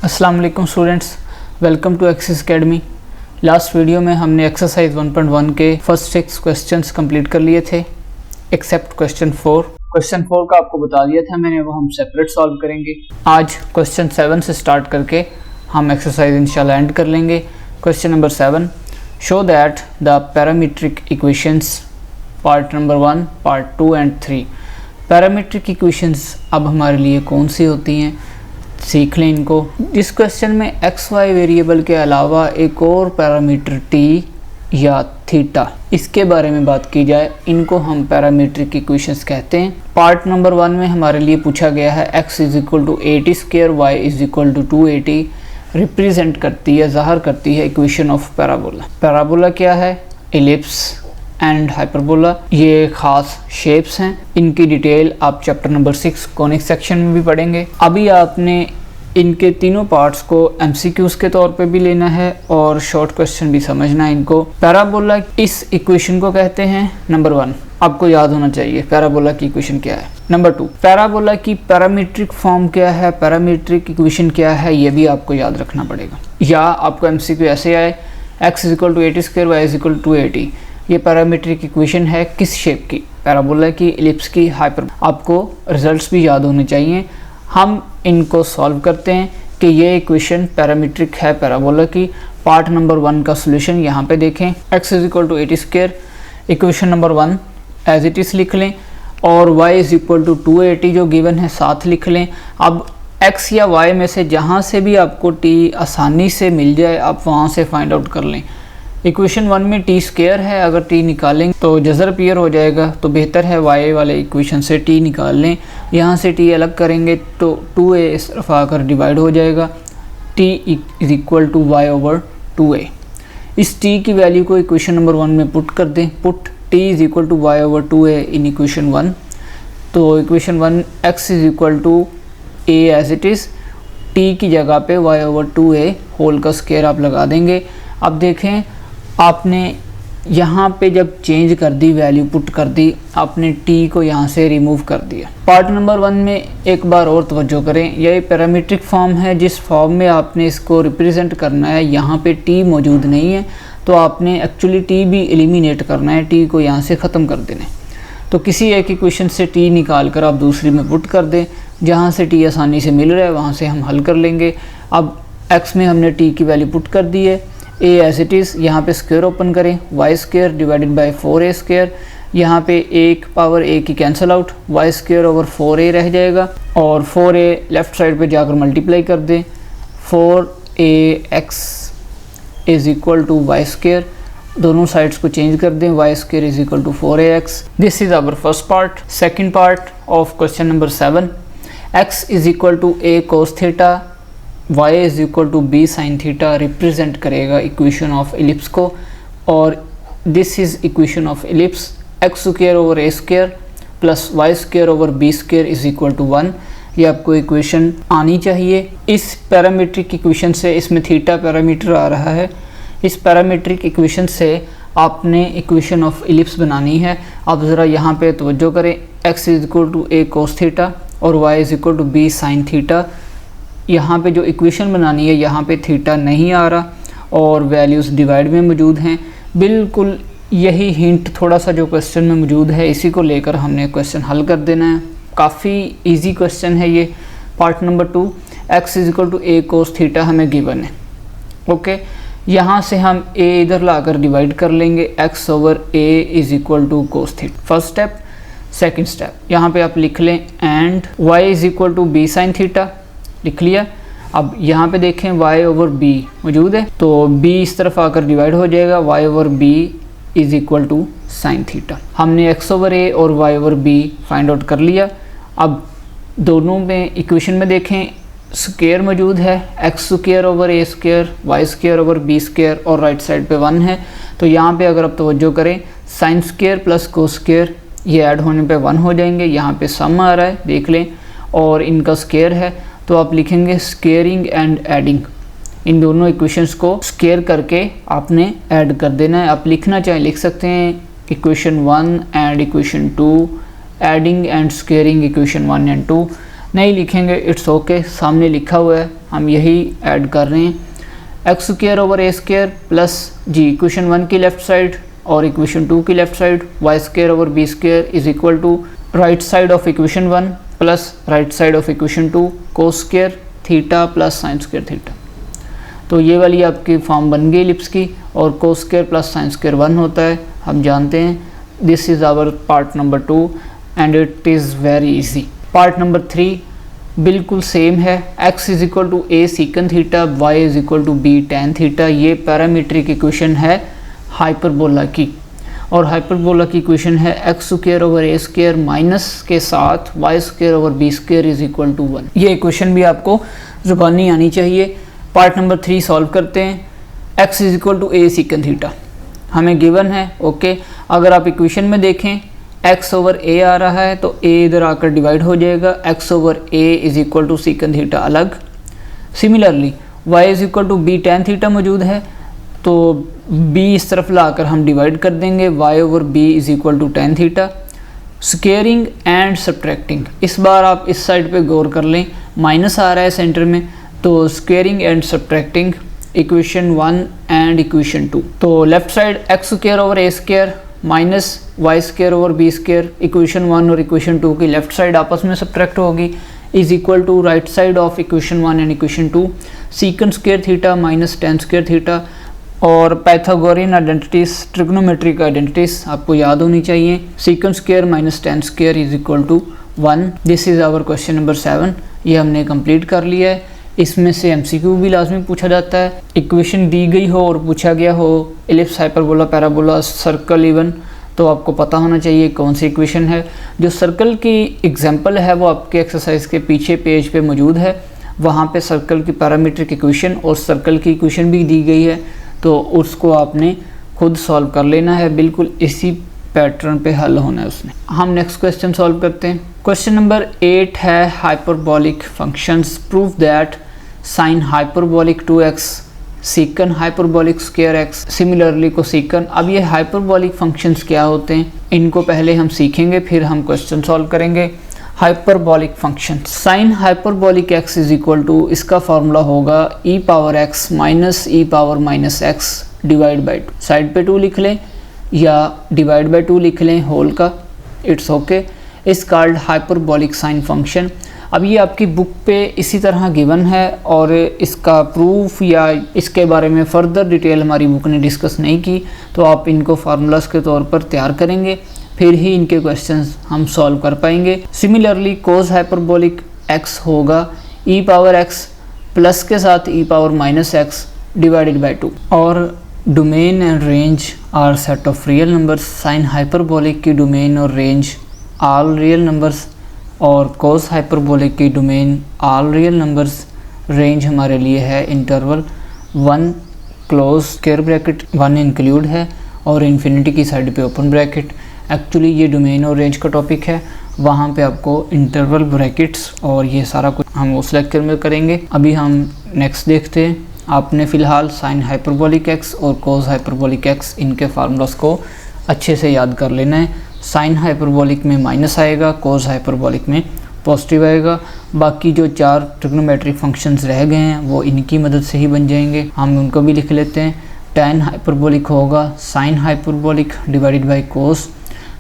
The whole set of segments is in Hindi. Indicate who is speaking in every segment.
Speaker 1: अस्सलाम वालेकुम students, welcome to Axis Academy. Last video में हमने एक्सरसाइज 1.1 के फर्स्ट 6 क्वेश्चंस कंप्लीट कर लिए थे एक्सेप्ट क्वेश्चन 4। क्वेश्चन 4 का आपको बता दिया था मैंने, वो हम सेपरेट सॉल्व करेंगे। आज क्वेश्चन 7 से स्टार्ट करके हम एक्सरसाइज इंशाल्लाह एंड कर लेंगे। Question number 7, show that the parametric equations part number 1, part 2 and 3। Parametric equations अब हमारे लिए कौन सी होती हैं, सीख लें इनको। इस क्वेश्चन में एक्स वाई वेरिएबल के अलावा एक और पैरामीटर टी या थीटा, इसके बारे में बात की जाए, इनको हम पैरामीट्रिक इक्वेशंस कहते हैं। पार्ट नंबर 1 में हमारे लिए पूछा गया है x is equal to 80² y is equal to 280 represent करती है, ज़ाहिर करती है इक्वेशन ऑफ पैराबोला। पैराबोला क्या है? एलिप्स एंड हाइपरबोला, ये खास शेप्स हैं। इनकी डिटेल आप चैप्टर नंबर 6 कॉनिक सेक्शन में भी पढ़ेंगे। अभी आपने इनके तीनों पार्ट्स को एमसीक्यूज के तौर पे भी लेना है और शॉर्ट क्वेश्चन भी समझना है इनको। पैराबोला इस इक्वेशन को कहते हैं। नंबर 1 आपको याद होना चाहिए पैराबोला की इक्वेशन क्या है। नंबर 2 पैराबोला की पैरामीट्रिक फॉर्म क्या है, पैरामीट्रिक इक्वेशन क्या है, ये भी आपको याद रखना पड़ेगा। या आपको एमसीक्यू ऐसे आए x is equal to 80² y is equal to 280, ये पैरामीट्रिक इक्वेशन है किस शेप की? पैराबोला की, एलिप्स की, हाइपर। आपको रिजल्ट्स भी याद होने चाहिए। हम इनको सॉल्व करते हैं कि ये इक्वेशन पैरामीट्रिक है पैराबोला की। पार्ट नंबर 1 का सॉल्यूशन यहाँ पे देखें। x is equal to 80², equation number 1 as it is लिख लें, और y इज इक्वल टू 280 जो गिवन है साथ लिख लें। अब x या y में से जहाँ से भी आपको t आसानी से मिल जाए आप वहाँ से फाइंड आउट कर लें। इक्वेशन 1 में t² है, अगर t निकालेंगे तो जज़र अपीयर हो जाएगा, तो बेहतर है y वाले इक्वेशन से t निकाल लें। यहाँ से t अलग करेंगे तो 2a इस तरफ आकर डिवाइड हो जाएगा। t is equal to y over 2a। इस t की वैल्यू को इक्वेशन नंबर 1 में पुट कर दें। Put t is equal to y over 2a in equation 1। तो equation 1 x is equal to a as it is, t की जगह पे y ओवर 2a होल का स्क्वायर आप लगा देंगे। अब देखें आपने यहाँ पे जब चेंज कर दी, वैल्यू पुट कर दी, आपने t को यहाँ से रिमूव कर दिया। पार्ट नंबर 1 में एक बार और तवज्जो करें, यह पैरामीट्रिक फॉर्म है जिस फॉर्म में आपने इसको रिप्रेजेंट करना है। यहाँ पे t मौजूद नहीं है तो आपने एक्चुअली t भी एलिमिनेट करना है, t को यहाँ से ख़त्म कर देना है। तो किसी एक इक्वेशन से t निकाल कर आप दूसरी में पुट कर दें, जहाँ से t आसानी से मिल रहा है वहाँ से हम हल कर लेंगे। अब x में हमने t की वैल्यू पुट कर दी है, a एज इट इज़, यहाँ पे स्क्वायर ओपन करें, y² डिवाइडेड बाय 4a², यहाँ पे एक पावर a की cancel out, y² over 4a रह जाएगा, और 4a लेफ़्ट साइड पे जाकर मल्टीप्लाई कर दें। 4ax is equal to y², दोनों साइड्स को चेंज कर दें, y² is equal to 4ax। This is our first part. Second part of question number 7, x is equal to a cos theta, y is equal to B sine theta represent करेगा इक्वेशन ऑफ एलिप्स को, और this is equation of ellipse. x² over a² plus y² over b² is equal to 1। ये आपको इक्वेशन आनी चाहिए। इस पैरामीट्रिक इक्वेशन से, इसमें थीटा पैरामीटर आ रहा है, इस पैरामीट्रिक इक्वेशन से आपने इक्वेशन ऑफ एलिप्स बनानी है। आप ज़रा यहाँ पे तवज्जो करें, x is equal to a cos theta और y is equal to b sine theta. यहाँ पे जो इक्वेशन बनानी है यहाँ पे थीटा नहीं आ रहा और वैल्यूज़ डिवाइड में मौजूद हैं। बिल्कुल यही हिंट थोड़ा सा जो क्वेश्चन में मौजूद है, इसी को लेकर हमने क्वेश्चन हल कर देना है। काफ़ी इजी क्वेश्चन है ये। Part number 2, x is equal to a cos theta हमें गिवन है। ओके, यहाँ से हम a इधर लाकर डिवाइड कर लेंगे, x over a is equal to cos theta. First step. Second step, यहाँ पे आप लिख लें and y is equal to b sine theta, लिख लिया। अब यहाँ पे देखें y ओवर b मौजूद है तो b इस तरफ आकर डिवाइड हो जाएगा, y over b is equal to sine theta. हमने x ओवर a और y over b find out कर लिया। अब दोनों में इक्वेशन में देखें स्क्वायर मौजूद है, x² over a², y² over b² और राइट साइड पे 1 है। तो यहाँ पे अगर आप तवज्जो करें, साइन स्क्वायर प्लस cos² ये ऐड होने पे 1 हो जाएंगे। यहाँ पे सम आ रहा है देख लें, और इनका स्क्वायर है तो आप लिखेंगे स्क्वेयरिंग एंड एडिंग। इन दोनों इक्वेशंस को स्क्वेयर करके आपने ऐड कर देना है। आप लिखना चाहें लिख सकते हैं equation 1 and equation 2, adding and squaring equation 1 and 2। नहीं लिखेंगे इट्स ओके, सामने लिखा हुआ है, हम यही ऐड कर रहे हैं। X square over A square plus जी इक्वेशन 1 की लेफ़्ट साइड और इक्वेशन 2 की left side, Y square over B square is equal to right side of equation 1 plus right side of equation 2 cos square theta plus sine square theta. तो ये वाली आपकी फॉर्म बन गई एलिप्स की, और cos square plus sine square 1 होता है, हम जानते हैं। This is our part number 2 and it is very easy. Part number 3 बिल्कुल सेम है, x is equal to A secant theta, y is equal to B tan theta. ये पैरामीट्रिक इक्वेशन है हाइपरबोला की, और हाइपरबोला की इक्वेशन है X square over A square minus के साथ Y square over B square is equal to 1। ये इक्वेशन भी आपको ज़ुबानी आनी चाहिए। पार्ट नंबर 3 सॉल्व करते हैं। x is equal to A secant theta हमें गिवन है, ओके। अगर आप इक्वेशन में देखें x ओवर a आ रहा है तो a इधर आकर डिवाइड हो जाएगा, x over a is equal to secant theta अलग। Similarly y is equal to B tan theta मौजूद है तो b इस तरफ लाकर हम डिवाइड कर देंगे, y over b is equal to tan theta. Squaring and subtracting, इस बार आप इस साइड पे गौर कर लें, माइनस आ रहा है सेंटर में, तो squaring and subtracting equation 1 and equation 2। तो left side X square over A square minus Y square over B square, equation 1 और इक्वेशन 2 की लेफ्ट साइड आपस में सब्ट्रैक्ट होगी, is equal to right side of equation 1 and equation 2 secant square theta minus tan square theta. और पैथागोरियन आइडेंटिटीज, ट्रिग्नोमेट्रिक आइडेंटिटीज आपको याद होनी चाहिए। Secant square minus tan square is equal to 1। This is our question number 7। ये हमने कंप्लीट कर लिया है। इसमें से एमसीक्यू भी लाजमी पूछा जाता है। इक्वेशन दी गई हो और पूछा गया हो ellipse, hyperbola, parabola, circle even, तो आपको पता होना चाहिए कौन सी इक्वेशन है। जो सर्कल की एग्जांपल है वो आपके एक्सरसाइज के पीछे पेज पे मौजूद है, वहाँ पे सर्कल की पैरामीट्रिक इक्वेशन और सर्कल की इक्वेशन भी दी गई है, तो उसको आपने खुद सॉल्व कर लेना है, बिल्कुल इसी पैटर्न पे हल होना है उसमें। हम नेक्स्ट क्वेश्चन सॉल्व करते हैं। क्वेश्चन नंबर 8 है hyperbolic functions, prove that sine hyperbolic 2x secant hyperbolic square x similarly cosecant. अब ये हाइपरबोलिक फंक्शंस क्या होते हैं इनको पहले हम सीखेंगे, फिर हम क्वेश्चन सॉल्व करेंगे। Hyperbolic function sine hyperbolic x is equal to, इसका फार्मूला होगा e power x minus e power minus x divide by 2। Side पे 2 लिख लें या डिवाइड बाई 2 लिख लें होल का, इट्स ओके। इस कॉल्ड हाइपरबोलिक साइन फंक्शन। अब ये आपकी बुक पे इसी तरह गिवन है और इसका प्रूफ या इसके बारे में फ़र्दर डिटेल हमारी बुक ने डिस्कस नहीं की, तो आप इनको फार्मूलाज के तौर पर तैयार करेंगे, फिर ही इनके क्वेश्चंस हम सॉल्व कर पाएंगे। सिमिलरली कोस हाइपरबोलिक x होगा e पावर x प्लस के साथ e power minus x divided by 2। और domain and range are set of real numbers. Sine hyperbolic की डोमेन और रेंज ऑल रियल नंबर्स, और कोस हाइपरबोलिक की domain all real numbers. Range हमारे लिए है interval 1 close square bracket 1 include है और इन्फिनिटी की साइड पे ओपन ब्रैकेट। एक्चुअली ये डोमेन और रेंज का टॉपिक है, वहाँ पे आपको इंटरवल ब्रैकेट्स और ये सारा कुछ हम उस लेक्चर में करेंगे। अभी हम नेक्स्ट देखते हैं। आपने फ़िलहाल साइन हाइपरबोलिक x और कोस हाइपरबोलिक x इनके फार्मूलास को अच्छे से याद कर लेना है। साइन हाइपरबोलिक में माइनस आएगा, कोस हाइपरबोलिक में पॉजिटिव आएगा। बाकी जो 4 ट्रिग्नोमेट्रिक फंक्शंस रह गए हैं वो इनकी मदद से ही बन जाएंगे, हम उनको भी लिख लेते हैं। tan हाइपरबोलिक होगा sine hyperbolic divided by cos.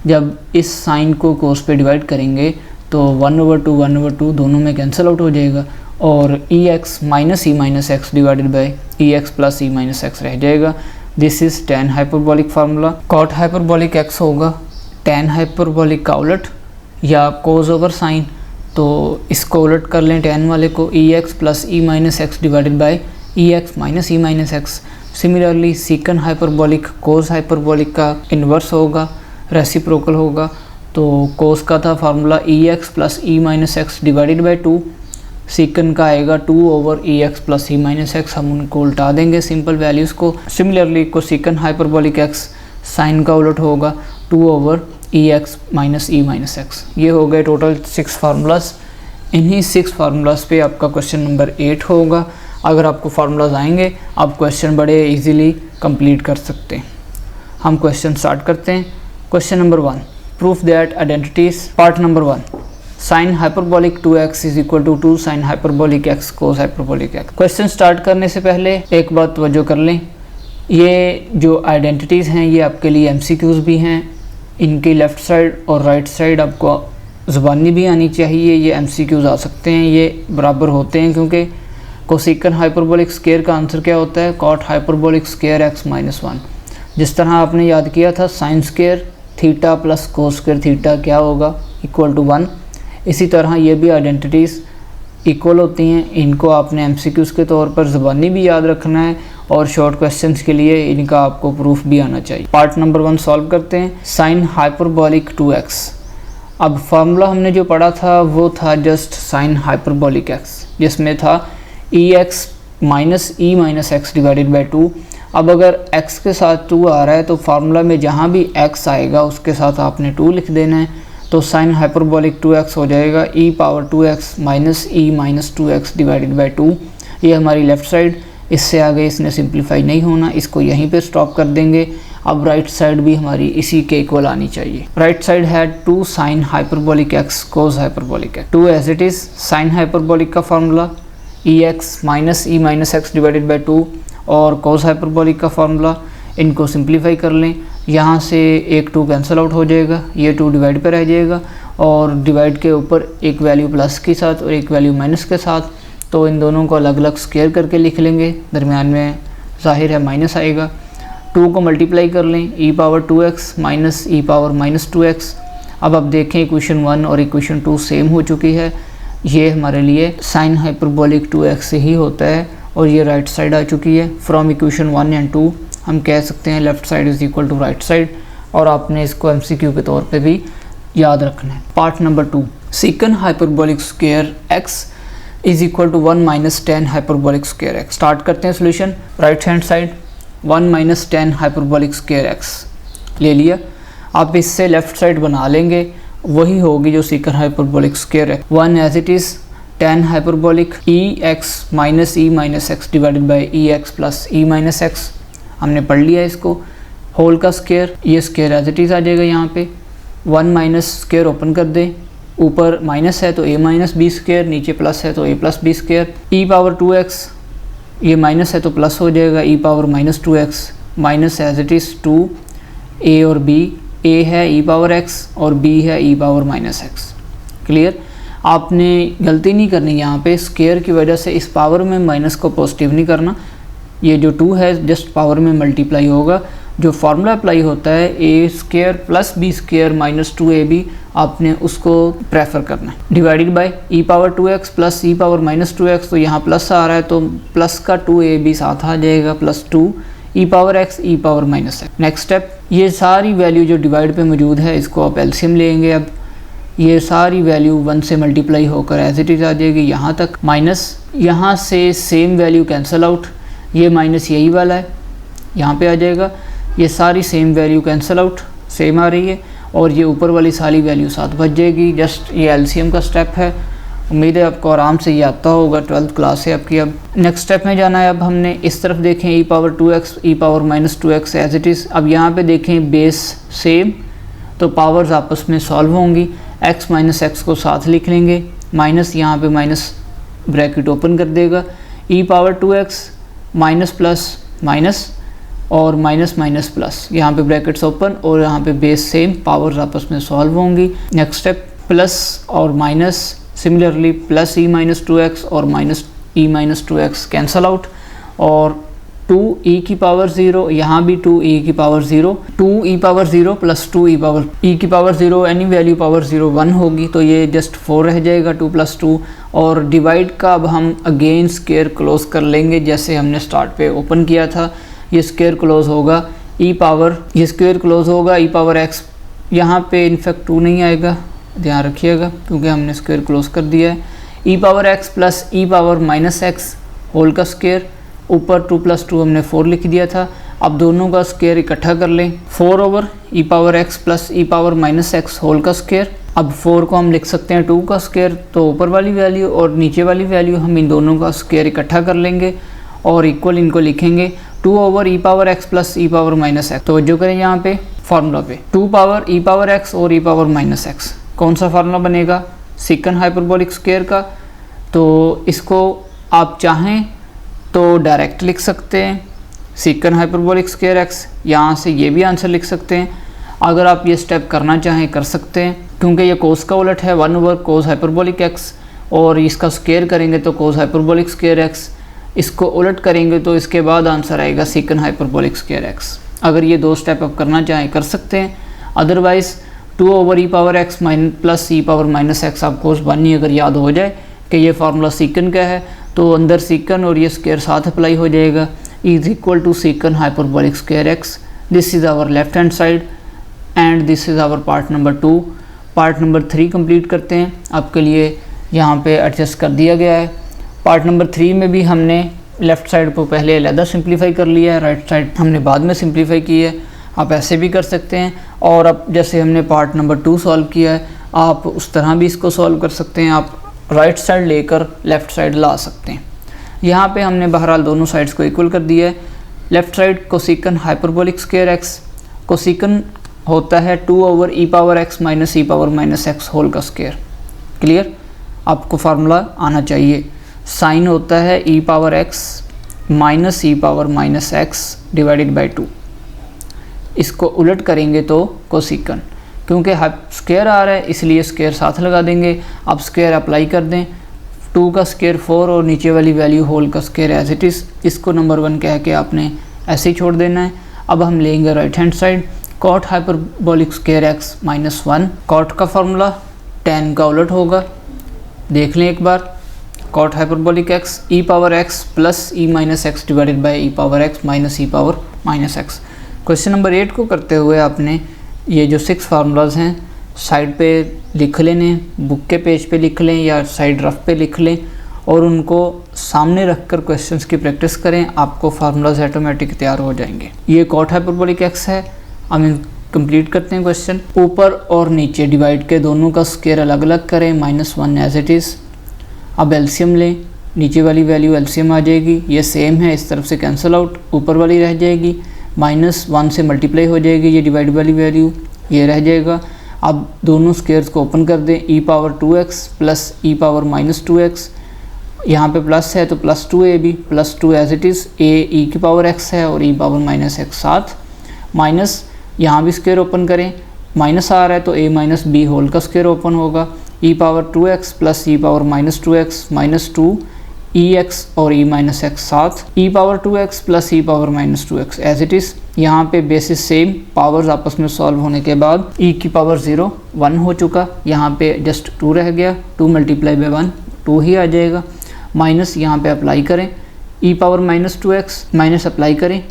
Speaker 1: जब इस साइन को कोस पे डिवाइड करेंगे तो 1/2 दोनों में कैंसिल आउट हो जाएगा और ex minus e minus x divided by ex plus e minus x रह जाएगा। This is tan hyperbolic formula. Cot hyperbolic x होगा tan हाइपरबोलिक का उलट या कोस ओवर साइन, तो इसको उलट कर लें tan वाले को, ex plus e minus x divided by ex minus e minus X. Similarly secant hyperbolic cos hyperbolic का इन्वर्स होगा, रेसिप्रोकल होगा, तो कोस का था formula ex plus e minus x divided by 2, secant का आएगा 2 over ex plus e minus X. हम उनको उल्टा देंगे सिंपल वैल्यूज़ को। Similarly cosecant hyperbolic x sine का उलट होगा 2 over ex minus e minus x. ये हो गए टोटल 6 फार्मूलाज। इन्हीं 6 फार्मूलाज पे आपका क्वेश्चन नंबर 8 होगा। अगर आपको फार्मूलाज आएंगे आप क्वेश्चन बड़े इजीली कंप्लीट कर सकते हैं। हम क्वेश्चन स्टार्ट करते हैं। Question number 1, proof that identities. Part number 1, sine hyperbolic 2x is equal to 2 sine hyperbolic x cos hyperbolic x। Question start करने से पहले एक बात तवज्जो कर लें, ये जो आइडेंटिटीज़ हैं ये आपके लिए MCQs भी हैं। इनकी लेफ़्ट साइड और राइट साइड आपको ज़ुबानी भी आनी चाहिए। ये MCQs आ सकते हैं, ये बराबर होते हैं क्योंकि कोसेकन हाइपरबोलिक स्क्वायर का आंसर क्या होता है, cot hyperbolic square x minus 1। जिस तरह आपने याद किया था sine square theta plus cos square theta क्या होगा, इक्वल टू 1। इसी तरह ये भी आइडेंटिटीज़ इक्वल होती हैं। इनको आपने MCQs के तौर पर ज़बानी भी याद रखना है और शॉर्ट क्वेश्चंस के लिए इनका आपको प्रूफ भी आना चाहिए। पार्ट नंबर 1 सॉल्व करते हैं। Sign hyperbolic 2x। अब फार्मूला हमने जो पढ़ा था वो था जस्ट साइन हाइपरबोलिक x, जिसमें था ex minus e minus x divided by 2। अब अगर x के साथ 2 आ रहा है तो फार्मूला में जहाँ भी x आएगा उसके साथ आपने 2 लिख देना है। तो साइन हाइपरबोलिक 2x हो जाएगा e power 2x minus e minus 2x divided by 2। ये हमारी लेफ़्ट साइड, इससे आगे इसने सिंप्लीफाई नहीं होना, इसको यहीं पे स्टॉप कर देंगे। अब राइट साइड भी हमारी इसी के इक्वल आनी चाहिए। राइट साइड है 2 sine hyperbolic x cos hyperbolic x। 2 as it is. Sine hyperbolic का formula ex minus e minus x divided by 2 और कोस हाइपरबोलिक का फार्मूला, इनको सिंप्लीफाई कर लें। यहाँ से एक 2 कैंसिल आउट हो जाएगा, ये 2 डिवाइड पे रह जाएगा और डिवाइड के ऊपर एक वैल्यू प्लस के साथ और एक वैल्यू माइनस के साथ। तो इन दोनों को अलग अलग स्क्वायर करके लिख लेंगे, दरमियान में जाहिर है माइनस आएगा। 2 को मल्टीप्लाई कर लें, e पावर 2x माइनस ई पावर माइनस 2x। अब आप देखें इक्वेशन 1 और इक्वेशन 2 सेम हो चुकी है। ये हमारे लिए साइन हाइपरबोलिक 2x से ही होता है और ये राइट साइड आ चुकी है। फ्रॉम इक्वेशन 1 एंड 2 हम कह सकते हैं left side is equal to right side, और आपने इसको MCQ के तौर पे भी याद रखना है। Part number 2, second hyperbolic square x is equal to 1 minus 10 hyperbolic square x। Start करते हैं solution. Right hand side 1 minus 10 hyperbolic square x ले लिया। आप इससे लेफ़्ट साइड बना लेंगे, वही होगी जो सेकंड हाइपरबोलिक स्क्वायर है। 1 as it is 10 hyperbolic ex minus e minus x divided by ex plus e minus x. हमने पढ़ लिया इसको। होल का स्क्वायर, ये स्क्वायर एज इट इज़ आ जाएगा यहाँ पे। 1 माइनस स्क्वायर ओपन कर दें, ऊपर माइनस है तो a माइनस बी स्क्वायर, नीचे प्लस है तो a plus b square. e power 2x, ये माइनस है तो प्लस हो जाएगा e power minus 2x minus as it is 2 a और b। a है e पावर x और b है e power minus x. Clear. आपने गलती नहीं करनी यहाँ पे, स्क्वायर की वजह से इस पावर में माइनस को पॉजिटिव नहीं करना। ये जो 2 है जस्ट पावर में मल्टीप्लाई होगा। जो फार्मूला अप्लाई होता है a square plus b square minus 2ab, आपने उसको प्रेफर करना है। Divided by e power 2x plus e power minus 2x, तो यहाँ प्लस आ रहा है तो प्लस का 2ab साथ आ जाएगा plus 2 e power x e power minus x. Next step, ये सारी वैल्यू जो डिवाइड पे मौजूद है इसको आप एलसीएम लेंगे। अब ये सारी वैल्यू 1 से मल्टीप्लाई होकर एज इट इज़ आ जाएगी यहाँ तक। माइनस यहाँ से सेम वैल्यू कैंसिल आउट, ये माइनस यही वाला है यहाँ पे आ जाएगा। ये सारी same value cancel out, same आ रही है और ये ऊपर वाली सारी वैल्यू साथ बच जाएगी। जस्ट ये एलसीएम का स्टेप है। उम्मीद है आपको आराम से ये आता होगा, 12th क्लास है आपकी। अब नेक्स्ट स्टेप में जाना है। अब हमने इस तरफ देखें e power 2x e power minus 2x as it is. अब यहाँ पे देखें बेस सेम, तो पावर्स आपस में सॉल्व होंगी। x माइनस एक्स को साथ लिख लेंगे, माइनस यहाँ पे माइनस ब्रैकेट ओपन कर देगा। e power 2x minus plus minus और माइनस माइनस प्लस, यहाँ पे ब्रैकेट्स ओपन और यहाँ पे बेस सेम, पावर्स आपस में सॉल्व होंगी। नेक्स्ट स्टेप, प्लस और minus, similarly plus e minus 2x और minus e minus 2x cancel out और 2e की पावर 0, यहाँ भी 2e की power 0, 2e power 0 plus 2e की पावर 0, एनी वैल्यू पावर 0 1 होगी, तो ये जस्ट 4 रह जाएगा 2 प्लस 2। और डिवाइड का अब हम अगेन स्क्वायर क्लोज कर लेंगे जैसे हमने स्टार्ट पे ओपन किया था। ये स्क्वायर क्लोज होगा e पावर, ये स्क्वायर क्लोज होगा e पावर x, यहाँ पे इनफैक्ट 2 नहीं आएगा, ध्यान रखिएगा क्योंकि हमने स्क्वायर क्लोज कर दिया है। e power x plus e power minus x whole का स्क्वायर, ऊपर 2 प्लस 2 हमने 4 लिख दिया था। अब दोनों का स्क्वायर इकट्ठा कर लें, 4 over e power x plus e power minus x whole का स्क्वायर। अब 4 को हम लिख सकते हैं 2 का स्क्वायर, तो ऊपर वाली वैल्यू और नीचे वाली वैल्यू हम इन दोनों का स्क्वायर इकट्ठा कर लेंगे और इक्वल इनको लिखेंगे 2 over e power x plus e power minus x. तो जो करें यहाँ पे फार्मूला पे 2 पावर e पावर x और e पावर माइनस एक्स, कौन सा फार्मूला बनेगा, सीकन हाइपरबोलिक स्क्वायर का। तो इसको आप चाहें तो डायरेक्ट लिख सकते हैं सीकन हाइपरबोलिक स्क्वायर एक्स, यहाँ से ये भी आंसर लिख सकते हैं। अगर आप ये स्टेप करना चाहें कर सकते हैं, क्योंकि ये कोस का उलट है 1/cos हाइपरबोलिक एक्स, और इसका स्क्वायर करेंगे तो कोस हाइपरबोलिक स्क्वायर एक्स, इसको उलट करेंगे तो इसके बाद आंसर आएगा सीकन हाइपरबोलिक स्क्वायर एक्स। अगर ये दो स्टेप आप करना चाहें कर सकते हैं, अदरवाइज़ 2/e⁻x प्लस e⁻−x आपको उस बानी अगर याद हो जाए कि ये फार्मूला सीकन का है तो अंदर सीकन और ये स्क्वायर साथ अप्लाई हो जाएगा, is equal to secant hyperbolic square X. This is our left hand side and this is our part number 2। Part number 3 complete करते हैं, आपके लिए यहाँ पे एडजस्ट कर दिया गया है। पार्ट नंबर 3 में भी हमने लेफ़्ट साइड को पहले अलहदा सिंप्लीफाई कर लिया है, राइट साइड हमने बाद में सिंप्लीफाई की है। आप ऐसे भी कर सकते हैं, और अब जैसे हमने पार्ट नंबर 2 सॉल्व किया है आप उस तरह भी इसको सॉल्व कर सकते हैं। आप राइट साइड लेकर लेफ़्ट साइड ला सकते हैं। यहाँ पे हमने बहरहाल दोनों साइड्स को इक्वल कर दिया है। Left side कोसिकन hyperbolic square x, कोसिकन होता है 2/e⁻x माइनस e⁻−x होल का स्क्वायर। क्लियर, आपको फार्मूला आना चाहिए। साइन होता है e⁻x minus e⁻−x divided by 2। इसको उलट करेंगे तो कोसिकन, क्योंकि स्क्वायर आ रहा है इसलिए स्क्वायर साथ लगा देंगे। आप स्क्वायर अप्लाई कर दें, 2 का स्क्वायर 4 और नीचे वाली वैल्यू होल का स्क्वायर एज इट इज़। इसको नंबर 1 कह के आपने ऐसे ही छोड़ देना है। अब हम लेंगे right hand side, cot hyperbolic square X minus 1। Cot का फार्मूला tan का उलट होगा, देख लें एक बार। Cot hyperbolic X e⁻x plus e⁻x divided by e⁻x minus e⁻−x। Question number 8 को करते हुए आपने ये जो 6 फार्मूलाज हैं साइड पे लिख लेने, बुक के पेज पे लिख लें या साइड रफ पे लिख लें और उनको सामने रखकर क्वेश्चंस की प्रैक्टिस करें। आपको फार्मूलाज ऑटोमेटिक तैयार हो जाएंगे। ये कॉट हाइपरबोलिक एक्स है, हम कंप्लीट करते हैं क्वेश्चन। ऊपर और नीचे डिवाइड के दोनों का स्क्वायर अलग अलग करें, -1 एज इट इज़। अब एलसीएम लें, नीचे वाली वैल्यू एलसीएम आ जाएगी, ये सेम है इस तरफ से कैंसिल आउट, ऊपर वाली रह जाएगी, -1 से मल्टीप्लाई हो जाएगी, ये डिवाइड वाली वैल्यू ये रह जाएगा। अब दोनों स्क्वायर्स को ओपन कर दें, e⁻2x प्लस e⁻−2x, यहाँ पे प्लस है तो +2ab +2 as it is, a e⁻x है और e⁻−x साथ, माइनस यहाँ भी स्क्वायर ओपन करें, माइनस आ रहा है तो a-b होल का स्क्वायर ओपन होगा, e⁻2x प्लस e⁻−2x -2ex और e-x साथ, e⁻2x plus e⁻−2x as it is. यहाँ पे बेसिस सेम, पावर्स आपस में सॉल्व होने के बाद e⁻0 1 हो चुका, यहाँ पे जस्ट 2 रह गया, 2 मल्टीप्लाई बाई 1 2 ही आ जाएगा। माइनस यहाँ पे अप्लाई करें, e⁻−2x माइनस अप्लाई करें,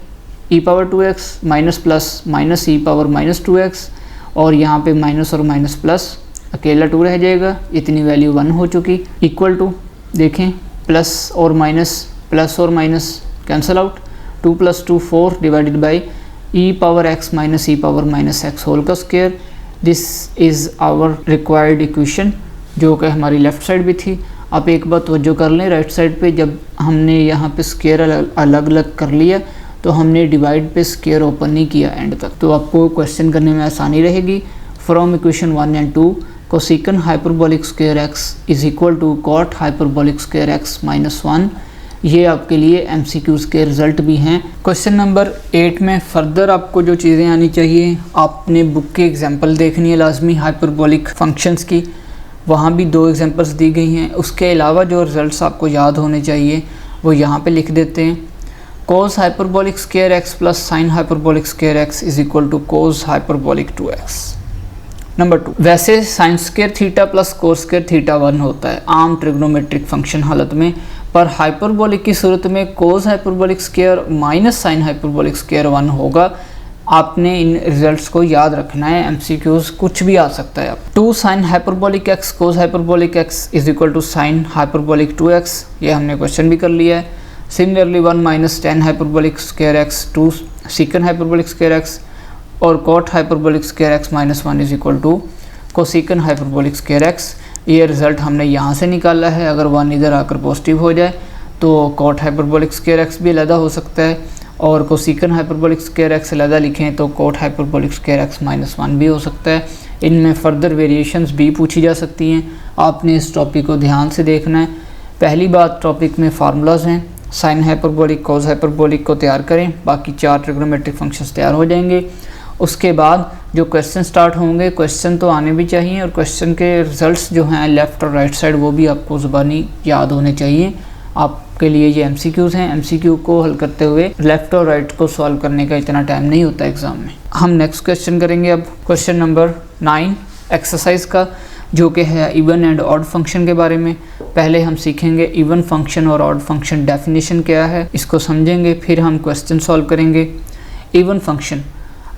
Speaker 1: e⁻2x minus plus minus e⁻−2x और यहाँ पे माइनस और माइनस प्लस, अकेला 2 रह जाएगा, इतनी वैल्यू 1 हो चुकी। इक्वल टू देखें, प्लस और minus cancel out, 2 + 2 4 divided by e⁻x minus e⁻−x whole का square. This is our required equation, जो कि हमारी लेफ़्ट साइड भी थी। आप एक बात तवज्जो कर लें, राइट साइड पे जब हमने यहाँ पे स्क्वायर अलग अलग कर लिया तो हमने डिवाइड पे स्क्वायर ओपन नहीं किया एंड तक, तो आपको क्वेश्चन करने में आसानी रहेगी। From equation 1 and 2 cosecant hyperbolic square x is equal to cot hyperbolic square x -1। ये आपके लिए एमसीक्यूज के रिजल्ट भी हैं। क्वेश्चन नंबर 8 में फर्दर आपको जो चीज़ें आनी चाहिए, आपने बुक की एग्जांपल देखनी है लाजमी हाइपरबोलिक फंक्शंस की, वहाँ भी 2 एग्जांपल्स दी गई हैं। उसके अलावा जो रिजल्ट्स आपको याद होने चाहिए वो यहाँ पे लिख देते हैं। cos hyperbolic square x plus sine hyperbolic square x is equal to cos hyperbolic 2x। Number 2, वैसे sine square theta plus cos square theta 1 होता है आम ट्रिग्नोमेट्रिक फंक्शन हालत में, पर हाइपरबोलिक की सूरत में cos hyperbolic square minus sign hyperbolic square 1 होगा। आपने इन रिजल्ट्स को याद रखना है, एमसीक्यूज कुछ भी आ सकता है। 2 sine hyperbolic X cos hyperbolic X is equal to sine hyperbolic 2x, ये हमने क्वेश्चन भी कर लिया है। Similarly 1 minus tan hyperbolic square X 2 secant hyperbolic square X और cot hyperbolic square x -1 is equal to cosecant hyperbolic square X. ये रिजल्ट हमने यहाँ से निकाला है। अगर 1 इधर आकर पॉजिटिव हो जाए तो कॉट हाइपरबोलिक स्क्वायर एक्स भी अलहदा हो सकता है, और कोसिकन हाइपरबोलिक स्क्वायर एक्स अलहदा लिखें तो कॉट हाइपरबोलिक स्क्वायर एक्स -1 भी हो सकता है। इनमें फर्दर वेरिएशंस भी पूछी जा सकती हैं। आपने इस टॉपिक को ध्यान से देखना है। पहली बात, टॉपिक में फार्मूलाज हैं, साइन हाइपरबोलिक, कॉस हाइपरबोलिक को तैयार करें, बाकी 4 ट्रिग्नोमेट्रिक फंक्शंस तैयार हो जाएंगे। उसके बाद जो क्वेश्चन स्टार्ट होंगे, क्वेश्चन तो आने भी चाहिए और क्वेश्चन के रिजल्ट्स जो हैं लेफ़्ट और राइट साइड वो भी आपको ज़ुबानी याद होने चाहिए। आपके लिए ये MCQs हैं। MCQ को हल करते हुए लेफ़्ट और राइट को सॉल्व करने का इतना टाइम नहीं होता एग्ज़ाम में। हम नेक्स्ट क्वेश्चन करेंगे अब क्वेश्चन नंबर 9 एक्सरसाइज का, जो कि है इवन एंड ऑड फंक्शन के बारे में। पहले हम सीखेंगे इवन फंक्शन और ऑड फंक्शन डेफिनेशन क्या है, इसको समझेंगे, फिर हम क्वेश्चन सॉल्व करेंगे। Even function,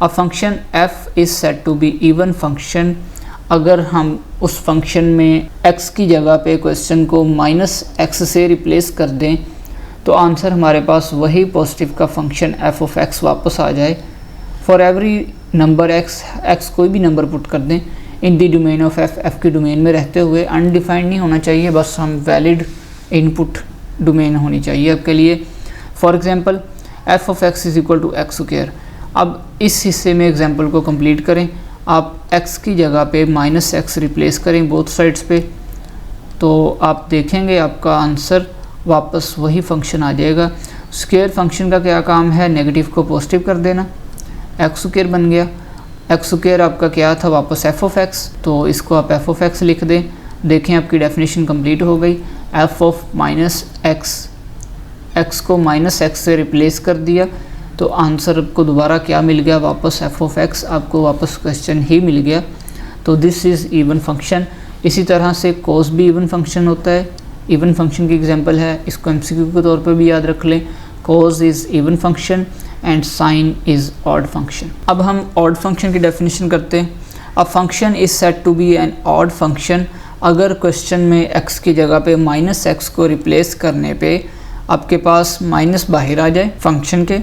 Speaker 1: a function f is said to be even function. अगर हम उस फंक्शन में x की जगह पे क्वेश्चन को -x से रिप्लेस कर दें तो आंसर हमारे पास वही पॉजिटिव का फंक्शन f ऑफ x वापस आ जाए। फॉर एवरी नंबर x कोई भी नंबर पुट कर दें इन दी डोमेन ऑफ f के डोमेन में रहते हुए, अनडिफाइंड नहीं होना चाहिए, बस हम वैलिड इनपुट डोमेन होनी चाहिए आपके लिए। For example f of x is equal to x square. अब इस हिस्से में एग्जांपल को कंप्लीट करें। आप x की जगह पे -x रिप्लेस करें बोथ साइड्स पे, तो आप देखेंगे आपका आंसर वापस वही फंक्शन आ जाएगा। स्क्वायर फंक्शन का क्या काम है, नेगेटिव को पॉजिटिव कर देना, एक्स स्क्वायर बन गया। एक्स स्क्वायर आपका क्या था, वापस f ऑफ x, तो इसको आप f ऑफ x लिख दें। देखें आपकी डेफिनेशन कंप्लीट हो गई। f ऑफ -x को -x से रिप्लेस कर दिया तो आंसर आपको दोबारा क्या मिल गया, वापस f ऑफ x, आपको वापस क्वेश्चन ही मिल गया। तो दिस इज़ इवन फंक्शन। इसी तरह से कॉस भी इवन फंक्शन होता है, इवन फंक्शन की एग्जांपल है, इसको MCQ के तौर पर भी याद रख लें। Cos is even function and sine is odd function. अब हम ऑड फंक्शन की डेफिनेशन करते हैं। A function is said to be an odd function अगर क्वेश्चन में x की जगह पे -x को रिप्लेस करने पे आपके पास माइनस बाहर आ जाए फंक्शन के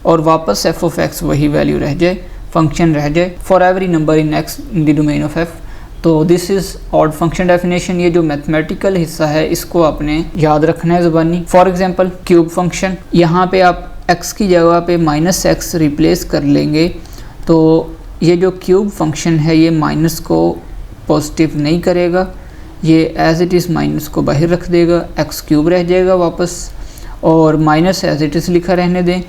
Speaker 1: और वापस f ऑफ x वही वैल्यू रह जाए, फंक्शन रह जाए for every number in x in the domain of f। तो this is odd function definition. ये जो मैथमेटिकल हिस्सा है इसको आपने याद रखना है ज़ुबानी। फॉर एग्जांपल क्यूब फंक्शन, यहाँ पे आप x की जगह पे -x रिप्लेस कर लेंगे तो ये जो क्यूब फंक्शन है ये माइनस को पॉजिटिव नहीं करेगा, ये एज इट इज़ माइनस को बाहर रख देगा, x क्यूब रह जाएगा वापस, और माइनस एज इट इज़ लिखा रहने दें।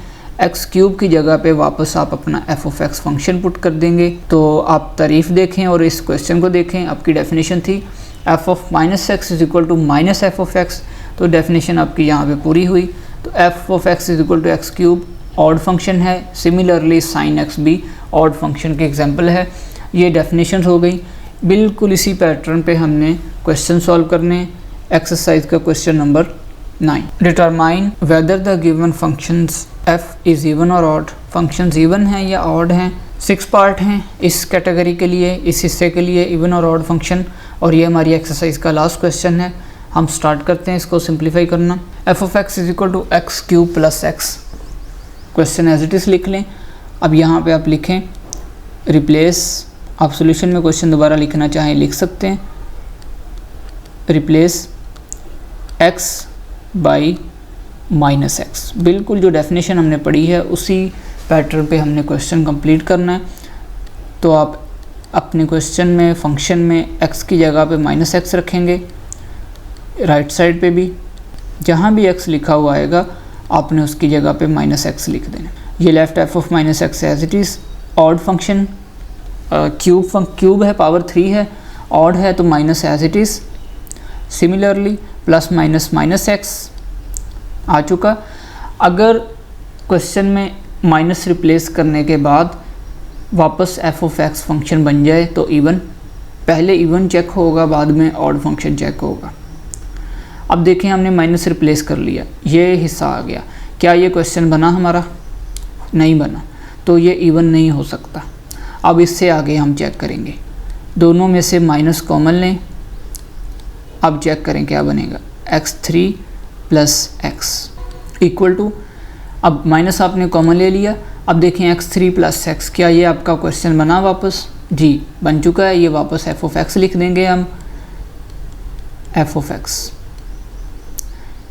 Speaker 1: x क्यूब की जगह पे वापस आप अपना f of x function put कर देंगे। तो आप तारीफ़ देखें और इस क्वेश्चन को देखें। आपकी डेफिनेशन थी f of -x is equal to -f of x, तो डेफिनेशन आपकी यहाँ पे पूरी हुई। तो f of x is equal to x cube odd function है। सिमिलरली साइन x भी ऑड फंक्शन के एग्जाम्पल है। ये डेफिनेशन हो गई। बिल्कुल इसी पैटर्न पे हमने क्वेश्चन सॉल्व करने। एक्सरसाइज का question number 9, determine whether the given functions f is even और ऑड। फंक्शंस इवन हैं या ऑड हैं। 6 पार्ट हैं इस कैटेगरी के लिए, इस हिस्से के लिए, इवन और ऑड फंक्शन, और ये हमारी एक्सरसाइज का लास्ट क्वेश्चन है। हम स्टार्ट करते हैं इसको सिंप्लीफाई करना। f of x is equal to x cube plus x, question as it is लिख लें। अब यहाँ पे आप लिखें रिप्लेस, आप सोल्यूशन में क्वेश्चन दोबारा लिखना चाहें लिख सकते हैं, रिप्लेस x बाई -x। बिल्कुल जो डेफिनेशन हमने पढ़ी है उसी पैटर्न पे हमने क्वेश्चन कंप्लीट करना है। तो आप अपने क्वेश्चन में फंक्शन में x की जगह पे -x रखेंगे, राइट साइड पे भी जहाँ भी x लिखा हुआ आएगा आपने उसकी जगह पे -x लिख देना। ये left f of -x as it is. Odd function cube है, पावर 3 है, ऑड है तो minus as it is. Similarly plus minus -x आ चुका। अगर क्वेश्चन में माइनस रिप्लेस करने के बाद वापस f ऑफ x फंक्शन बन जाए तो इवन, पहले इवन चेक होगा बाद में ऑड फंक्शन चेक होगा। अब देखें हमने माइनस रिप्लेस कर लिया, ये हिस्सा आ गया। क्या ये क्वेश्चन बना हमारा? नहीं बना, तो ये इवन नहीं हो सकता। अब इससे आगे हम चेक करेंगे, दोनों में से माइनस कॉमन लें। अब चेक करें क्या बनेगा, x3 plus x equal to, अब माइनस आपने कॉमन ले लिया। अब देखें x3 प्लस x, क्या ये आपका क्वेश्चन बना वापस? जी बन चुका है। ये वापस f ऑफ x लिख देंगे हम, f ऑफ x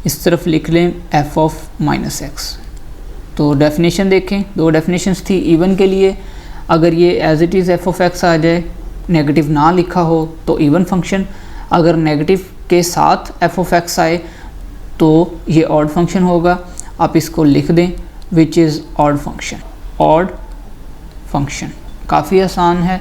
Speaker 1: इस तरफ लिख लें f ऑफ -x। तो डेफिनेशन देखें, दो डेफिनेशंस थी इवन के लिए। अगर ये as it is f of x आ जाए नेगेटिव ना लिखा हो तो इवन फंक्शन, अगर नेगेटिव के साथ एफ ऑफ एक्स आए तो ये ऑड फंक्शन होगा। आप इसको लिख दें which is odd function, odd function. काफ़ी आसान है,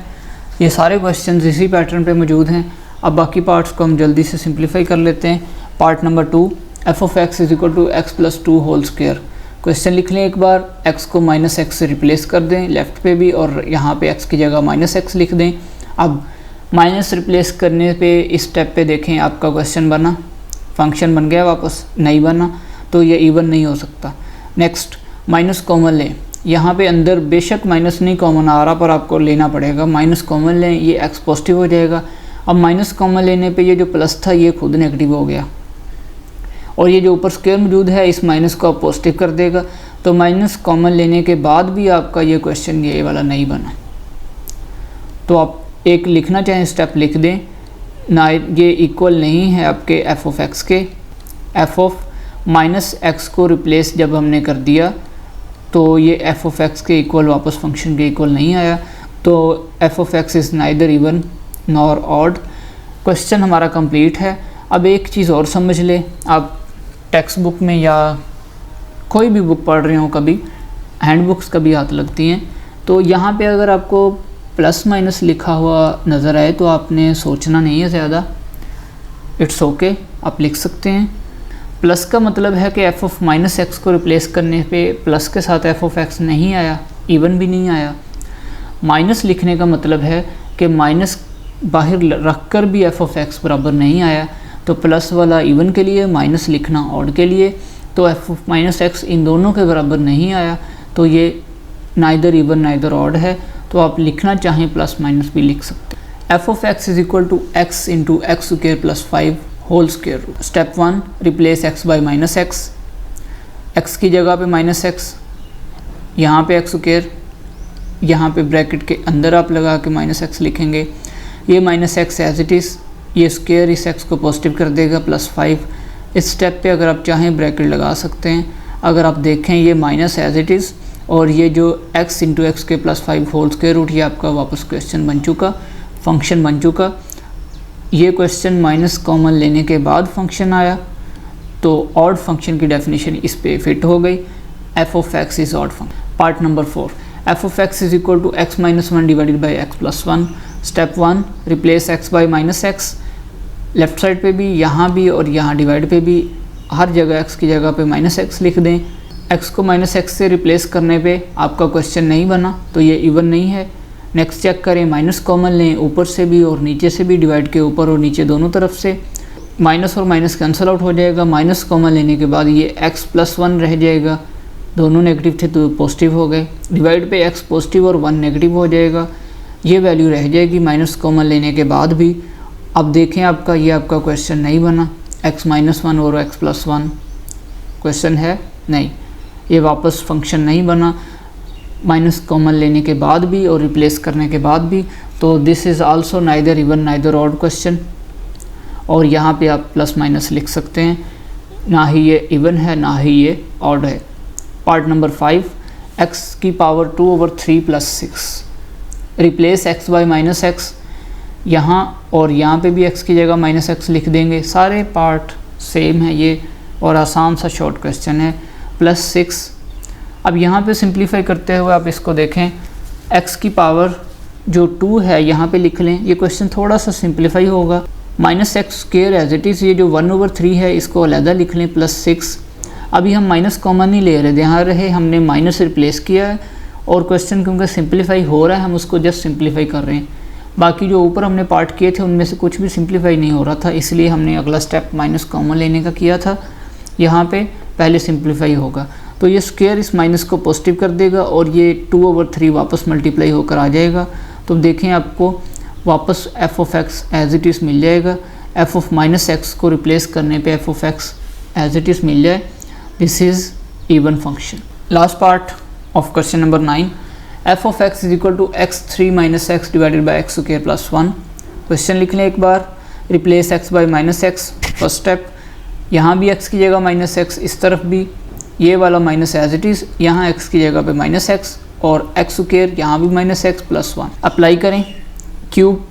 Speaker 1: ये सारे क्वेश्चंस इसी पैटर्न पे मौजूद हैं। अब बाकी पार्ट्स को हम जल्दी से सिंप्लीफाई कर लेते हैं। Part number 2, f of x is equal to x plus 2 whole square. Question लिख लें एक बार, x को माइनस एक्स से रिप्लेस कर दें लेफ़्ट पे भी, और यहाँ पे x की जगह माइनस एक्स लिख दें। अब माइनस रिप्लेस करने पे इस स्टेप पे देखें आपका क्वेश्चन बना, फंक्शन बन गया, वापस नहीं बना, तो ये इवन नहीं हो सकता। नेक्स्ट, माइनस कॉमन लें। यहाँ पे अंदर बेशक माइनस नहीं कॉमन आ रहा पर आपको लेना पड़ेगा, माइनस कॉमन लें, ये x पॉजिटिव हो जाएगा। अब माइनस कॉमन लेने पे ये जो प्लस था ये खुद नेगेटिव हो गया, और ये जो ऊपर स्क्वायर मौजूद है इस माइनस को आप पॉजिटिव कर देगा, तो माइनस कॉमन लेने के बाद भी आपका ये क्वेश्चन ये वाला नहीं बना। तो आप एक लिखना चाहें स्टेप लिख दें ना, ये इक्वल नहीं है आपके एफ ऑफ एक्स के। एफ ऑफ माइनस एक्स को रिप्लेस जब हमने कर दिया तो ये एफ ऑफ एक्स के इक्वल वापस फंक्शन के इक्वल नहीं आया, तो f of x is neither even nor odd. Question हमारा कंप्लीट है। अब एक चीज़ और समझ लें, आप टेक्स्ट बुक में या कोई भी बुक पढ़ रहे हो, कभी हैंड बुक्स कभी हाथ लगती हैं, तो यहाँ पे अगर आपको प्लस माइनस लिखा हुआ नज़र आए तो आपने सोचना नहीं है ज़्यादा, इट्स ओके, आप लिख सकते हैं। प्लस का मतलब है कि एफ ऑफ माइनस एक्स को रिप्लेस करने पे प्लस के साथ एफ ऑफ एक्स नहीं आया, इवन भी नहीं आया। माइनस लिखने का मतलब है कि माइनस बाहर रख कर भी एफ ऑफ एक्स बराबर नहीं आया, तो प्लस वाला इवन के लिए, माइनस लिखना ऑड के लिए, तो एफ ऑफ माइनस एक्स इन दोनों के बराबर नहीं आया, तो ये नाइदर इवन नाइदर ऑड है। तो आप लिखना चाहें प्लस माइनस भी लिख सकते हैं। F of x is equal to x into x square plus 5 whole square root. Step 1, replace x by minus x. X की जगह पे माइनस एक्स, यहाँ पे एक्स स्क्वायर, यहाँ पे ब्रैकेट के अंदर आप लगा के माइनस एक्स लिखेंगे। ये minus x as it is, ये स्क्वायर इस एक्स को पॉजिटिव कर देगा, प्लस 5। इस स्टेप पे अगर आप चाहें ब्रैकेट लगा सकते हैं। अगर आप देखें ये माइनस एज इट इज़, और ये जो x इंटू एक्स के प्लस 5 होल स्क्वायर रूट, ये आपका वापस क्वेश्चन बन चुका, फंक्शन बन चुका। ये क्वेश्चन माइनस कॉमन लेने के बाद फंक्शन आया, तो ऑड फंक्शन की डेफिनेशन इस पे फिट हो गई। F of x is odd function. Part number 4, f of x is equal to x minus 1 divided by x plus 1। Step 1, replace x by minus x. Left side पे भी, यहाँ भी और यहाँ डिवाइड पे भी, हर जगह x की जगह पे माइनस एक्स लिख दें। x को माइनस एक्स से रिप्लेस करने पे आपका क्वेश्चन नहीं बना, तो ये इवन नहीं है। नेक्स्ट चेक करें, माइनस कॉमन लें, ऊपर से भी और नीचे से भी, डिवाइड के ऊपर और नीचे दोनों तरफ से। माइनस और माइनस कैंसिल आउट हो जाएगा। माइनस कॉमन लेने के बाद ये x प्लस 1 रह जाएगा, दोनों नेगेटिव थे तो पॉजिटिव हो गए। डिवाइड पे x पॉजिटिव और 1 नेगेटिव हो जाएगा, ये वैल्यू रह जाएगी माइनस कॉमन लेने के बाद भी। अब देखें आपका ये आपका क्वेश्चन नहीं बना, x माइनस 1 और x प्लस 1 क्वेश्चन है नहीं, ये वापस फंक्शन नहीं बना माइनस कॉमन लेने के बाद भी और रिप्लेस करने के बाद भी। तो this is also neither even neither odd question, और यहाँ पे आप प्लस माइनस लिख सकते हैं, ना ही ये इवन है ना ही ये ऑड है। पार्ट नंबर 5, x की power 2/3 plus 6। Replace x by minus x, यहाँ और यहाँ पे भी x की जगह माइनस एक्स लिख देंगे। सारे पार्ट सेम है ये, और आसान सा शॉर्ट क्वेश्चन है। प्लस 6, अब यहाँ पे सिंप्लीफाई करते हुए आप इसको देखें, x की पावर जो 2 है यहाँ पे लिख लें, ये क्वेश्चन थोड़ा सा सिंप्लीफाई होगा। Minus x square as it is, ये जो 1/3 है इसको अलहदा लिख लें, प्लस 6। अभी हम माइनस कॉमन नहीं ले रहे, यहाँ रहे हमने माइनस रिप्लेस किया है, और क्वेश्चन क्योंकि सिंप्लीफाई हो रहा है हम उसको जस्ट सिंप्लीफाई कर रहे हैं। बाकी जो ऊपर हमने पार्ट किए थे उनमें से कुछ भी सिंप्लीफाई नहीं हो रहा था, इसलिए हमने अगला स्टेप माइनस कॉमन लेने का किया था। यहाँ पे पहले सिंप्लीफाई होगा, तो ये स्क्वायर इस माइनस को पॉजिटिव कर देगा, और ये 2/3 वापस मल्टीप्लाई होकर आ जाएगा। तो देखें आपको वापस F of X as it is मिल जाएगा। एफ ऑफ माइनस एक्स को रिप्लेस करने पे F of X as it is मिल जाए, this is even function. Last part of question number 9, F of x is equal to x3 minus x divided by X square plus 1। Question लिख लें एक बार, replace x by minus X. First step, यहाँ भी x की जगह माइनस एक्स, इस तरफ भी ये वाला माइनस एज इट इज़, यहाँ x की जगह पे माइनस एक्स, और एक्स स्क्वायर यहाँ भी माइनस एक्स प्लस 1। अप्लाई करें, क्यूब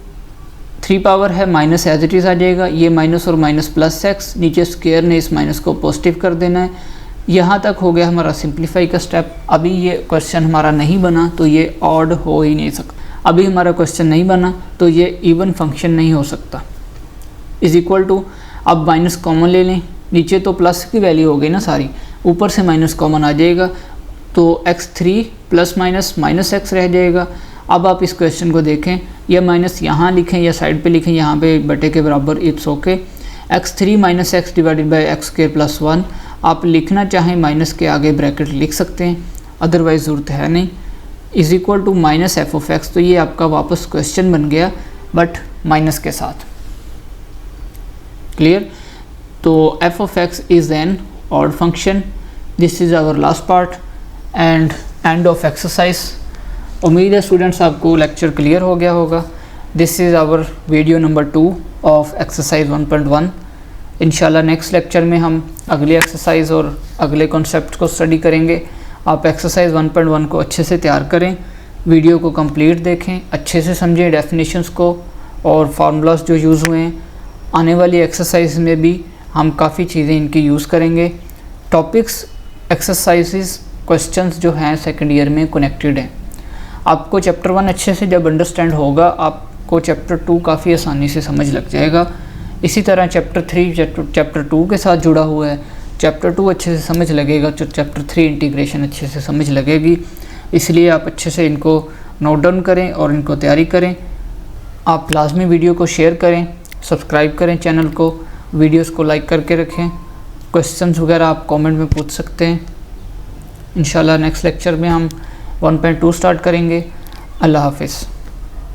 Speaker 1: 3 पावर है, माइनस एज इट इज़ आ जाएगा, ये माइनस और माइनस प्लस एक्स, नीचे स्क्वायर ने इस माइनस को पॉजिटिव कर देना है। यहाँ तक हो गया हमारा सिंप्लीफाई का स्टेप। अभी ये क्वेश्चन हमारा नहीं बना तो ये ऑड हो ही नहीं सकता। अभी हमारा क्वेश्चन नहीं बना तो ये इवन फंक्शन नहीं हो सकता। इज इक्वल टू, अब माइनस कॉमन ले लें, नीचे तो प्लस की वैल्यू हो गई ना सारी, ऊपर से माइनस कॉमन आ जाएगा तो x3 plus minus minus x रह जाएगा। अब आप इस क्वेश्चन को देखें, या माइनस यहाँ लिखें या साइड पे लिखें, यहाँ पे बटे के बराबर, it's okay. x3 minus x divided by X square plus 1, आप लिखना चाहें माइनस के आगे ब्रैकेट लिख सकते हैं, अदरवाइज ज़रूरत है नहीं। Is equal to minus f of x, तो ये आपका वापस क्वेश्चन बन गया बट माइनस के साथ। क्लियर? तो f of x is an odd function. This is our last part and end of exercise. उम्मीद है स्टूडेंट्स आपको लेक्चर क्लियर हो गया होगा। This is our video number 2 of exercise 1.1। इंशाल्लाह नेक्स्ट लेक्चर में हम अगली एक्सरसाइज और अगले कॉन्सेप्ट को स्टडी करेंगे। आप एक्सरसाइज 1.1 को अच्छे से तैयार करें, वीडियो को कंप्लीट देखें, अच्छे से समझें डेफिनेशंस को और फार्मूलाज जो यूज़ हुए हैं। आने वाली एक्सरसाइज में भी हम काफ़ी चीज़ें इनकी यूज़ करेंगे। टॉपिक्स, एक्सरसाइजेस, क्वेश्चंस जो हैं सेकंड ईयर में कनेक्टेड हैं। आपको चैप्टर 1 अच्छे से जब अंडरस्टैंड होगा, आपको चैप्टर 2 काफ़ी आसानी से समझ लग जाएगा। इसी तरह चैप्टर 3 चैप्टर 2 के साथ जुड़ा हुआ है। चैप्टर 2 अच्छे से समझ लगेगा तो चैप्टर 3 इंटीग्रेशन अच्छे से समझ लगेगी। इसलिए आप अच्छे से इनको नोट डाउन करें और इनको तैयारी करें। आप लाजमी वीडियो को शेयर करें, सब्सक्राइब करें चैनल को, वीडियोस को लाइक करके रखें। क्वेश्चंस वगैरह आप कमेंट में पूछ सकते हैं। इंशाल्लाह नेक्स्ट लेक्चर में हम 1.2 स्टार्ट करेंगे। अल्लाह हाफिज़।